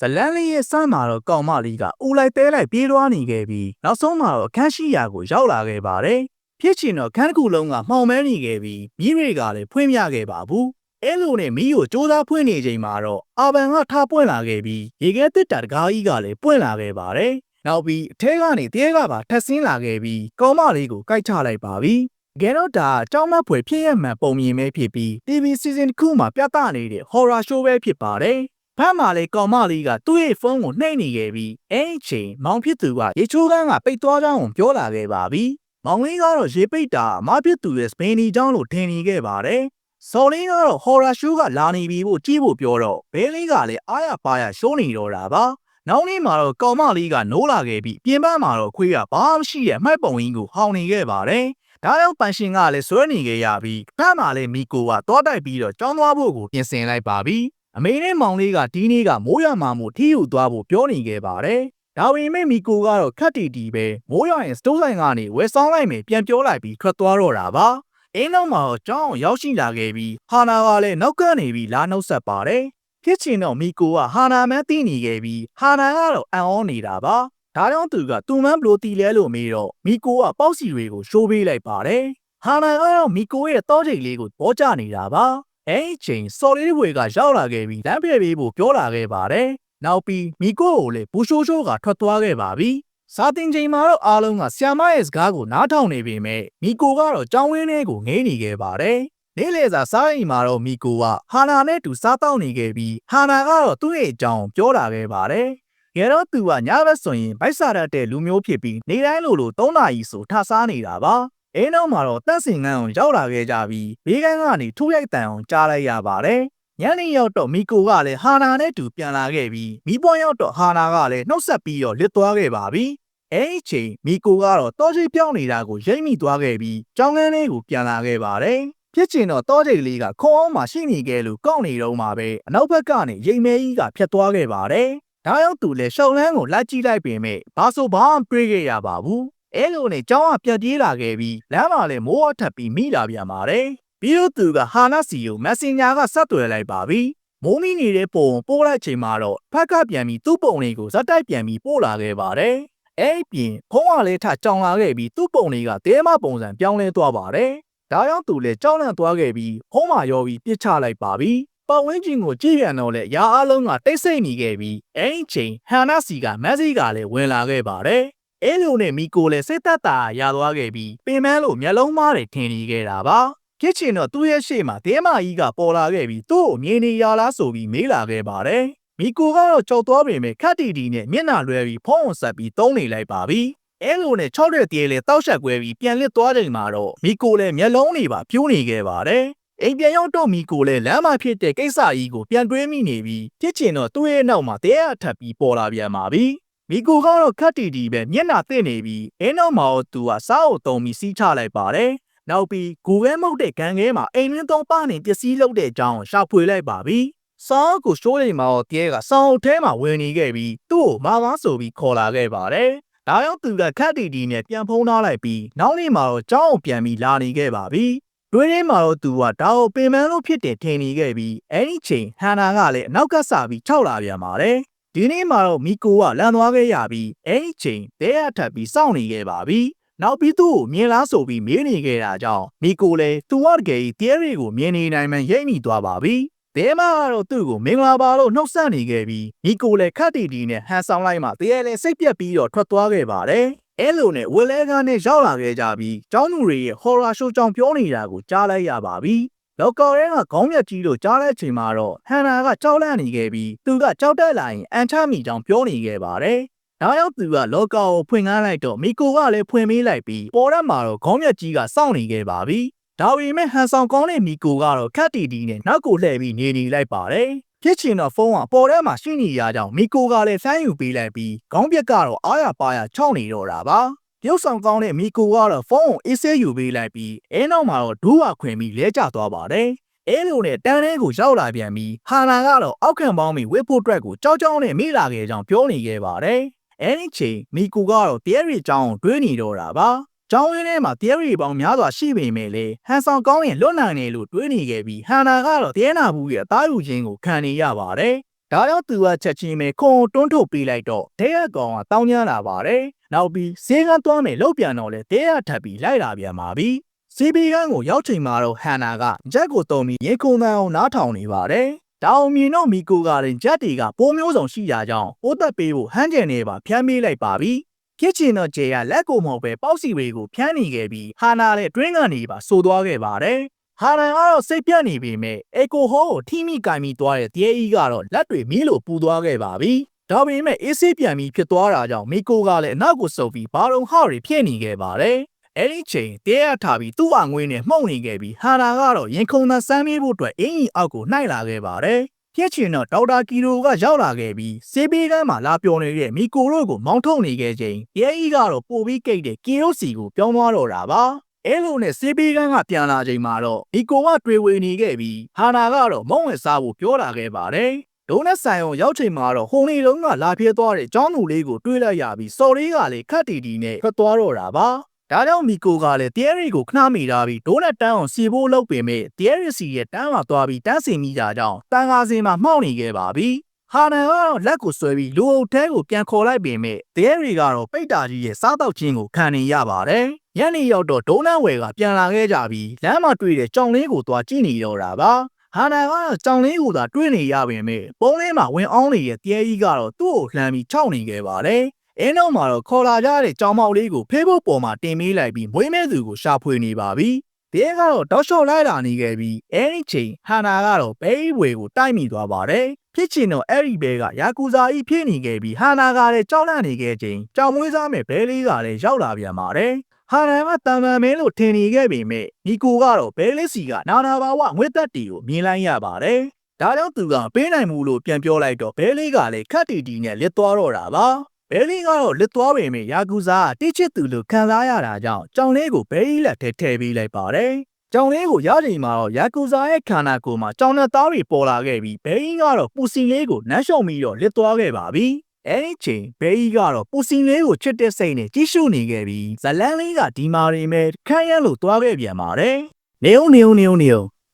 ဇလန်းလေးရဲ့စမှာတော့ကောင်မလေးကအိုလိုက်တဲလိုက်ပြေးလွှားနေခဲ့ပြီးနောက်ဆုံးမှာတော့အခန်းရှိရာကိုရောက်လာခဲ့ပါတယ်။ဖြစ်ချင်တော့ခန်းတစ်ခုလုံးကမှောင်မဲနေခဲ့ပြီးမိတွေကလည်းဖွင့်ပြခဲ့ပါဘူး။အဲလိုနဲ့မိကိုစူးစမ်းဖွင့်နေချိန်မှာတော့အာဘန်ကထားပွင့်လာခဲ့ပြီးရေခဲတစ်တာတကားကြီးကလည်းပွင့်လာခဲ့ပါတယ်။နောက်ပြီးအထဲကနေတဲကပါထက်ဆင်းလာခဲ့ပြီးကောင်မလေးကိုကိုက်ချလိုက်ပါပြီ။ဂဲတော့ဒါအကြောင်းမဖွယ်ဖြစ်ရမှန်ပုံမြင်ပဲဖြစ်ပြီး TV season တစ်ခုမှာပြသနေတဲ့ horror show ပဲဖြစ်ပါတယ်။ဖမ်းမာလေးကောင်မလေးကသူ့ရဲ့ဖုန်းကိုနှိပ်နေခဲ့ပြီးအဲ့ဒီချိန်မောင်ဖြစ်သူကရေချိုးကန်းကပိတ်သွားကြောင်းပြောလာခဲ့ပါပြီ။မောင်လေးကတော့ရေပိတ်တာမဖြစ်သူရဲ့စပိန်နီကြောင်းလို့ထင်နေခဲ့ပါတယ်။စော်လေးကတော့ horror show ကလာနေပြီဖို့ကြည့်ဖို့ပြောတော့ဘဲလေးကလည်းအားရပါရရှိုးနေတော့တာပါ။နောက်နေ့မှာတော့ကောင်မလေးကနိုးလာခဲ့ပြီးပြင်ပန်းမှာတော့ခွေးကဘာမှမရှိတဲ့မှတ်ပုံကြီးကိုဟောင်နေခဲ့ပါတယ်။ဒါကြောင့်ပန်ရှင်ကလည်းဆွဲနေခဲ့ရပြီးဖမ်းမာလေးမီကိုကတောတိုက်ပြီးတော့ကြောင်းသွားဖို့ကိုပြင်ဆင်လိုက်ပါပြီ။အမေနဲ့မောင်လေးကဒီနေ့ကမိုးရွာမှာမို့ထီယူသွားဖို့ပြောနေခဲ့ပါတယ်။ဒါပေမဲ့မီကိုကတော့ခက်တီတီပဲမိုးရွာရင်စတိုးဆိုင်ကနေဝယ်ဆောင်လိုက်မယ်ပြန်ပြောလိုက်ပြီးထွက်သွားတော့တာပါ။အင်းနောက်မှာတော့ကြောင်းရောက်ရှိလာခဲ့ပြီးဟာနာကလည်းနောက်ကနေပြီးလာနှုတ်ဆက်ပါတယ်။ဖြစ်ချင်တော့မီကိုကဟာနာမန်းသိနေခဲ့ပြီးဟာနာကတော့အံ့ဩနေတာပါ။ဒါကြောင့်သူကတူမန်းဘလိုတီလဲလို့မေးတော့မီကိုကပေါက်စီတွေကိုရှိုးပေးလိုက်ပါတယ်။ဟာနာကတော့မီကိုရဲ့တောချိန်လေးကိုပေါ်ကျနေတာပါ။အဲ့ဒီချိန်စော်လေးတွေကရောက်လာခဲ့ပြီးလမ်းဖယ်ပေးဖို့ပြောလာခဲ့ပါတယ်။နောက်ပြီးမီကိုကိုလည်းဘူရှိုးရှိုးကထွက်သွားခဲ့ပါပြီ။စာတင်ချိန်မှာတော့အားလုံးကဆီယာမရဲ့စကားကိုနားထောင်နေပေမဲ့မီကိုကတော့ကြောင်းဝင်းထဲကိုငေးနေခဲ့ပါတယ်။နေ့လည်စာစားအိမ်မှာတော့မီကိုကဟာနာနဲ့တူစားတောက်နေခဲ့ပြီးဟာနာကတော့သူ့ရဲ့အကြောင်းပြောလာခဲ့ပါတယ်။ရဲတော့သူကညဘက်ဆိုရင်ဗိုက်စာရတဲ့လူမျိုးဖြစ်ပြီးနေတိုင်းလို3နာရီဆိုထစားနေတာပါ။အဲနောက်မှာတော့တန့်စင်ငန်းအောင်ရောက်လာခဲ့ကြပြီးဘေးကန်းကနေထိုးရိုက်တန်အောင်ကြားလိုက်ရပါတယ်။ညနေရောက်တော့မီကိုကလည်းဟာနာနဲ့တူပြန်လာခဲ့ပြီးမီပွန်ရောက်တော့ဟာနာကလည်းနှုတ်ဆက်ပြီးတော့လစ်သွားခဲ့ပါပြီ။အဲဒီချိန်မီကိုကတော့တောချိပြောင်းနေတာကိုရိပ်မိသွားခဲ့ပြီးကြောင်းကန်းလေးကိုပြန်လာခဲ့ပါတယ်။ဖြစ်ချင်တော့တောချိလေးကခုံအောင်မှရှိနေခဲ့လို့ကောက်နေတော့မှပဲအနောက်ဘက်ကနေရိပ်မဲကြီးကဖြတ်သွားခဲ့ပါတယ်။ဒါရောက်သူလည်းရှောင်းလန်းကိုလိုက်ကြည့်လိုက်ပေမဲ့ဘာဆိုဘာမှပြေးခဲ့ရပါဘူး။အဲလိုနဲ့ကျောင်းကပြတ်ပြေးလာခဲ့ပြီးလမ်းမှာလည်းမိုးအထပ်ပြီးမိလာပြန်ပါတယ်။ပြီးတော့သူကဟာနာစီကိုမက်ဆင်ဂျာကဆက်သွယ်လိုက်ပါပြီ။မိုးမိနေတဲ့ပုံပို့လိုက်ချိန်မှာတော့ဖက်ကပြန်ပြီးသူ့ပုံလေးကိုဇက်တိုက်ပြန်ပြီးပို့လာခဲ့ပါတယ်။အဲ့ပြင်ဖုံးကလည်းထကြောင်လာခဲ့ပြီးသူ့ပုံလေးကတဲမပုံစံပြောင်းလဲသွားပါတယ်။ဒါကြောင့်သူလည်းကြောက်လန့်သွားခဲ့ပြီးဖုံးမရောပြီးပြစ်ချလိုက်ပါပြီ။ပတ်ဝန်းကျင်ကိုကြည့်ပြန်တော့လေရာအားလုံးကတိတ်ဆိတ်နေခဲ့ပြီးအဲ့ဒီချိန်ဟာနာစီကမက်ဆီကလည်းဝင်လာခဲ့ပါတယ်။အဲလိုနဲ့မီကိုလည်းစိတ်သက်သာရသွားခဲ့ပြီးပင်မလို့မျက်လုံးမားတွေထင်နေခဲ့တာပါ။ဖြစ်ချင်တော့သူ့ရဲ့ရှေ့မှာတဲမကြီးကပေါ်လာခဲ့ပြီးသူ့ကိုမြင်နေရလားဆိုပြီးမေးလာခဲ့ပါတယ်။မီကိုကတော့ကြောက်သွားပေမဲ့ခက်တီတီနဲ့မျက်နှာလွှဲပြီးဖုံးအောင်ဆက်ပြီးတုံးနေလိုက်ပါပြီ။အဲလိုနဲ့6ရက်တည်းလေတောက်ဆက်ကွဲပြီးပြန်လစ်သွားချိန်မှာတော့မီကိုလည်းမျက်လုံးတွေပါပြိုးနေခဲ့ပါတယ်။အိမ်ပြန်ရောက်တော့မီကိုလည်းလမ်းမှာဖြစ်တဲ့ကိစ္စကြီးကိုပြန်တွေးမိနေပြီးဖြစ်ချင်တော့သူ့ရဲ့နောက်မှာတဲအထပ်ပြီးပေါ်လာပြန်ပါပြီ။မီကိုကတော့ခက်တီတီပဲမျက်နှာသစ်နေပြီးအဲနောက်မှာတော့သူကစားအုပ်တုံးပြီးစီးချလိုက်ပါတယ်။နောက်ပြီးကိုခဲမုတ်တဲ့ဂန်ခဲမှာအိမ်ရင်းသုံးပနေပစ္စည်းလုပ်တဲ့အကြောင်းရှာဖွေလိုက်ပါပြီ။စောင်းကိုရှိုးနေမှာတော့တဲကစောင်းအုပ်ထဲမှာဝင်နေခဲ့ပြီးသူ့ကိုမာမားဆိုပြီးခေါ်လာခဲ့ပါတယ်။ဒါကြောင့်သူကခက်တီတီနဲ့ပြန်ဖုံးထားလိုက်ပြီးနောက်နေ့မှာတော့ကြောင်းအောင်ပြန်ပြီးလာနေခဲ့ပါပြီ။တွင်းထဲမှာတော့သူကဒါကိုပင်မန်းလို့ဖြစ်တယ်ထင်နေခဲ့ပြီးအဲ့ဒီချိန်ဟန်နာကလည်းအနောက်ကဆပြီး၆လာပြန်ပါတယ်။ဒီနေ့မှာတော့မီကိုကလန်သွားခဲ့ရပြီးအဲ့ဒီချိန်တဲရထပ်ပြီးစောင့်နေခဲ့ပါပြီ။နောက်ပြီးသူ့ကိုမြင်လားဆိုပြီးမေးနေခဲ့တာကြောင့်မီကိုလည်းသူ့ဝတကယ်ကြီးတဲတွေကိုမြင်နေနိုင်မှရိပ်မိသွားပါပြီ။တဲမကတော့သူ့ကိုမင်္ဂလာပါလို့နှုတ်ဆက်နေခဲ့ပြီးမီကိုလည်းခက်တီတီနဲ့ဟန်ဆောင်လိုက်မှတဲလည်းစိတ်ပြက်ပြီးတော့ထွက်သွားခဲ့ပါတယ်။အဲလိုနဲ့ဝက်လဲကားနဲ့ရောက်လာခဲ့ကြပြီးကျောင်းသူတွေရဲ့ horror show ကြောင့်ပြောနေတာကိုကြားလိုက်ရပါပြီ။လော်ကော်ရဲကခေါင်းမြက်ကြီးလို့ကြားတဲ့အချိန်မှာတော့ဟန်နာကကြောက်လန့်နေခဲ့ပြီးသူကကြောက်တက်လာရင်အန်ချမိကြောင်ပြောနေခဲ့ပါတယ်။ဒါကြောင့်သူကလော်ကော်ကိုဖွင့်ကားလိုက်တော့မီကိုကလည်းဖွင့်ပေးလိုက်ပြီးပေါ်ရက်မှာတော့ခေါင်းမြက်ကြီးကစောင့်နေခဲ့ပါပြီ။ဒါပေမဲ့ဟန်ဆောင်ကောင်းတဲ့မီကိုကတော့ခက်တီတီနဲ့နောက်ကိုလှည့်ပြီးနေလိုက်ပါတယ်။ဖြစ်ချင်တော့ဖုန်းကပေါ်ထဲမှာရှိနေရကြောင်းမီကိုကလည်းဖမ်းယူပေးလိုက်ပြီးခေါင်းပြက်ကတော့အားရပါရချောင်းနေတော့တာပါ။ရုပ်ဆောင်ကောင်းတဲ့မီကိုကတော့ဖုန်းကိုအေးဆေးယူပေးလိုက်ပြီးအဲနောက်မှာတော့ဒူးဝခွင်ပြီးလဲကျသွားပါတယ်။အဲလိုနဲ့တန်းထဲကိုရောက်လာပြန်ပြီးဟာနာကတော့အောက်ခံပေါင်းပြီးဝစ်ဖို့အတွက်ကိုကြောက်ကြောက်နဲ့မိလာခဲ့ကြောင်းပြောနေခဲ့ပါတယ်။အဲဒီချိန်မီကိုကတော့တဲရီအကြောင်းတွေးနေတော့တာပါ။ကျောင်းရင်းထဲမှာတဲရီပေါင်းများစွာရှိပေမဲ့လည်းဟန်ဆောင်ကောင်းရင်လွတ်နိုင်တယ်လို့တွေးနေခဲ့ပြီးဟာနာကတော့တဲနာဘူးရဲ့အသားယူခြင်းကိုခံနေရပါတယ်။ ဒါကြောင့်သူကချက်ချင်းပဲခွန်တွန်းထုတ်ပေးလိုက်တော့တဲရကောင်ကတောင်းကျမ်းလာပါတယ်နောက်ပြီးဈေးကန်းသွားမယ်လောက်ပြန်တော့လေတဲရထပ်ပြီးလိုက်လာပြန်ပါပြီစီပီကန်းကိုရောက်ချိန်မှာတော့ဟန်နာကဂျက်ကိုတုံပြီးရေခုံတန်းအောင်နားထောင်နေပါတယ်တောင်မြင်တော့မီကိုကရင်ဂျက်တီကပိုးမျိုးစုံရှိကြကြောင်းပိုးသက်ပေးဖို့ဟန်းကျင်နေပါဖျမ်းပေးလိုက်ပါပြီကစ်ချင်တော့ဂျေကလက်ကိုမဟုတ်ပဲပေါက်စီတွေကိုဖျန်းနေခဲ့ပြီးဟာနာလည်းတွင်းကနေပါဆိုသွားခဲ့ပါတယ်ဟာနန်ကတော့စိတ်ပြတ်နေပေမဲ့အေကိုဟောကိုထိမိကင်မိသွားတဲ့တရေအီကတော့လက်တွေမီးလို့ပူသွားခဲ့ပါပြီဒါပေမဲ့အေးဆေးပြန်ပြီးဖြစ်သွားတာကြောင့်မီကိုကလည်းအနောက်ကိုဆုပ်ပြီးဘာလုံးဟောက်တွေဖြစ်နေခဲ့ပါတယ်အဲ့ဒီချိန်တဲရထားပြီးသူ့အငွေးနဲ့မှုန့်နေခဲ့ပြီးဟာနာကတော့ရင်ခုန်သန်းစမ်းမေးဖို့အတွက်အင်းကြီးအောက်ကိုနှိုက်လာခဲ့ပါတယ်ဖြစ်ချင်တော့ဒေါက်တာကီရိုကရောက်လာခဲ့ပြီးစေးပေးကမ်းမှာလာပြောနေတဲ့မီကိုတို့ကိုမောင်းထုတ်နေခဲ့ချိန်တရေအီကတော့ပို့ပြီးကိတ်တဲ့ကီရိုစီကိုပြောင်းသွားတော့တာပါအဲလိုနဲ့စေးပေးကန်းကပြန်လာချိန်မှာတော့မီကိုကတွေဝေနေခဲ့ပြီးဟာနာကတော့မုံဝင်စားဖို့ပြောလာခဲ့ပါတယ်ဒိုနက်ဆိုင်အောင်ရောက်ချိန်မှာတော့ဟိုနေလုံးကလာပြေးသွားတဲ့ကျောင်းသူလေးကိုတွေးလိုက်ရပြီးစော်လေးကလည်းခတ်တီတီနဲ့ထွက်သွားတော့တာပါဒါကြောင့်မီကိုကလည်းတဲရီကိုခဏမိထားပြီးဒိုနက်တန်းအောင်စီဖို့လုပ်ပေမဲ့တဲရီစီရဲ့တန်းမှာသွားပြီးတန်းစီမိကြကြောင်းတန်ကားစင်မှာမှောက်နေခဲ့ပါပြီဟာနန်ကတော့လက်ကိုဆွဲပြီးလူအုပ်ထဲကိုပြန်ခေါ်လိုက်ပေမဲ့တဲရီကတော့ပိတ်တာကြီးရဲ့စားတော့ခြင်းကိုခံနေရပါတယ်ညနေရောက်တော့ဒိုနတ်ဝယ်ကပြန်လာခဲ့ကြပြီးလမ်းမှာတွေ့တဲ့ကြောင်လေးကိုသွားကြည့်နေတော့တာပါဟာနာကတော့ကြောင်လေးကိုသာတွေ့နေရပေမဲ့ပုံးလေးမှာဝင်အောင်နေတဲ့တဲကြီးကတော့သူ့ကိုလှမ်းပြီးခြောက်နေခဲ့ပါတယ်အဲနောက်မှာတော့ခေါ်လာကြတဲ့ကြောင်မောက်လေးကိုဖေးဖို့ပေါ်မှာတင်ပေးလိုက်ပြီးမွေးမဲသူကိုရှာဖွေနေပါပြီတဲကတော့တောက်လျှော့လိုက်လာနေခဲ့ပြီးအဲဒီချိန်ဟာနာကတော့ဘဲဝေကိုတိုက်မိသွားပါတယ်ဖြစ်ချင်တော့အဲ့ဒီဘဲကယာကူဇာကြီးဖြစ်နေခဲ့ပြီးဟာနာကလည်းကြောက်လန့်နေခဲ့ချိန်ကြောင်မွေးစားမဲ့ဘဲလေးကလည်းရောက်လာပြန်ပါတယ်ဟာနန်ကတန်ပန်မဲလို့ထင်နေခဲ့ပေမဲ့နီကိုကတော့ဘဲလစ်စီကနာနာဘာဝငွေသက်တီကိုမြင်လိုက်ရပါတယ်။ဒါကြောင့်သူကပေးနိုင်မှုလို့ပြန်ပြောလိုက်တော့ဘဲလေးကလည်းခတ်တီတီနဲ့လစ်သွားတော့တာပါ။ဘဲလေးကတော့လစ်သွားပေမဲ့ယာကူဇာကတိချစ်သူလို့ခံစားရတာကြောင့်ကြောင်လေးကိုဘဲကြီးလက်ထဲထည့်ပေးလိုက်ပါတယ်။ကြောင်လေးကိုရချိန်မှာတော့ယာကူဇာရဲ့ခန္ဓာကိုယ်မှာကြောင်နဲ့သားတွေပေါ်လာခဲ့ပြီးဘဲကြီးကတော့ပူစီလေးကိုနမ်းရှုံပြီးတော့လစ်သွားခဲ့ပါပြီ။အဲ့ဒီချိန်ဘဲကြီးကတော့ပူစီလေးကိုချစ်တဲ့စိတ်နဲ့ကြီးရှုနေခဲ့ပြီးဇလန်းလေးကဒီမာရီမဲခန့်ရလို့သွားခဲ့ပြန်ပါတယ်။နေုံ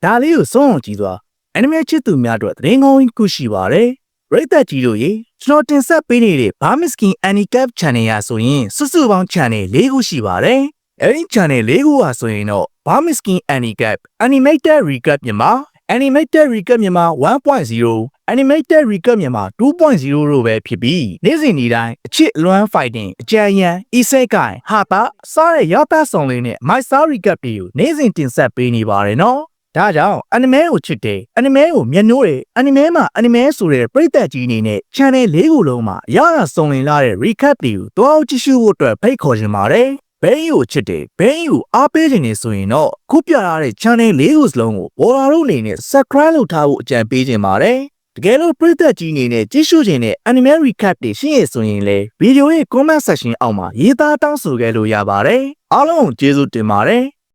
ဒါလေးကိုစွန့်အောင်ကြည့်သွားအန်နီမေချစ်သူများအတွက်သတင်းကောင်းကြီးခုရှိပါတယ်။ရိတ်သက်ကြီးတို့ရေကျွန်တော်တင်ဆက်ပေးနေတဲ့ဘာမစ်ကင်အန်နီကပ် channel ရဆိုရင်စုစုပေါင်း channel ၄ခုရှိပါတယ်။အဲ့ဒီ channel ၄ခုဟာဆိုရင်တော့ဘာမစ်ကင်အန်နီကပ် animated recap မြန်မာ animated recap မြန်မာ 1.0 animated recap မြန်မာ 2.0 တို့ပဲဖြစ်ပြီးနေ့စဉ်နေ့တိုင်းအချစ်လွမ်း fighting အကြံဉာဏ် isekai ဟာတာစားတဲ့ရောက်တာဆောင်လေးနဲ့ my star recap တွေကိုနေ့စဉ်တင်ဆက်ပေးနေပါတယ်နော်ဒါကြောင့် anime ကိုချစ်တယ် anime ကိုမျက်နှိုးတယ် anime မှာ anime ဆိုတဲ့ပရိသတ်ကြီးအနေနဲ့ channel ၄ခုလုံးမှာအရသာစုံလင်လာတဲ့ recap တွေကိုတွားကြည့်ရှုဖို့အတွက်ဖိတ်ခေါ်ခြင်းပါတယ်ဘဲကြီးကိုချစ်တယ်ဘဲကြီးကိုအားပေးခြင်းနေဆိုရင်တော့ခုပြထားတဲ့ channel ၄ခုစလုံးကိုဘော်လာတို့အနေနဲ့ subscribe လုပ်ထားဖို့အကြံပေးခြင်းပါတယ်တကယ်လို့ပရိသတ်ကြီးအနေနဲ့ကြည့်ရှုခြင်းနဲ့ anime recap တွေရှိရဆိုရင်လည်းဗီဒီယိုရဲ့ comment section အောက်မှာရေးသားတောင်းဆိုခဲ့လို့ရပါတယ်အားလုံးကျေးဇူးတင်ပါတယ်